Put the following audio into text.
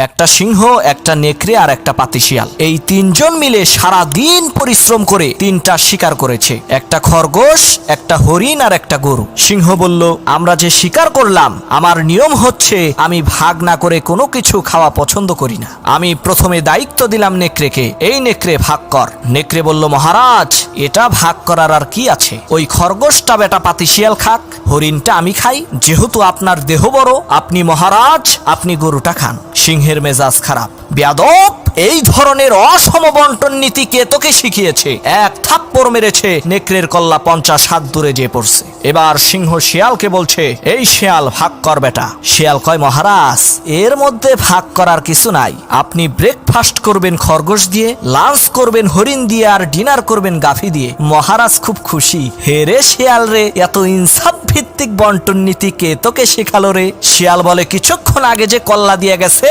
একটা সিংহ, একটা নেকড়ে আর একটা পাতিশিয়াল, এই তিনজন মিলে সারা দিন পরিশ্রম করে তিনটা শিকার করেছে, একটা খরগোশ, একটা হরিণ আর একটা গরু। সিংহ বলল, আমরা যে শিকার করলাম, আমার নিয়ম হচ্ছে আমি ভাগ না করে কোনো কিছু খাওয়া পছন্দ করি না। আমি প্রথমে দায়িত্ব দিলাম নেকড়েকে, এই নেকড়ে ভাগ কর। নেকড়ে বলল, মহারাজ এটা ভাগ করার আর কি আছে, ওই খরগোশটা বেটা পাতিশিয়াল খাক, হরিণটা আমি খাই, যেহেতু আপনার দেহ বড়, আপনি মহারাজ, আপনি গরুটা খান। সিংহের মেজাজ খারাপ, বেয়াদব, এই ধরনের অসম বন্টন নীতি কে তোকে শিখিয়েছে? এক থাপ্পড় মেরেছে, নেকড়ের কল্লা 50 হাত দূরে যেয়ে পড়ছে। এবার সিংহ শিয়ালকে বলছে, এই শিয়াল ভাগ কর বেটা। শিয়াল কয়, মহারাজ এর মধ্যে ভাগ করার কিছু নাই, আপনি ব্রেকফাস্ট করবেন খরগোশ দিয়ে, লাঞ্চ করবেন হরিণ দিয়ে, আর ডিনার করবেন গাভী দিয়ে। মহারাজ খুব খুশি। হে রে শিয়াল রে, এত ইনসাফ ভিত্তিক বন্টন নীতি কে তোকে শেখালো রে? শিয়াল বলে, কিছুক্ষণ আগে যে কল্লা দিয়ে গেছে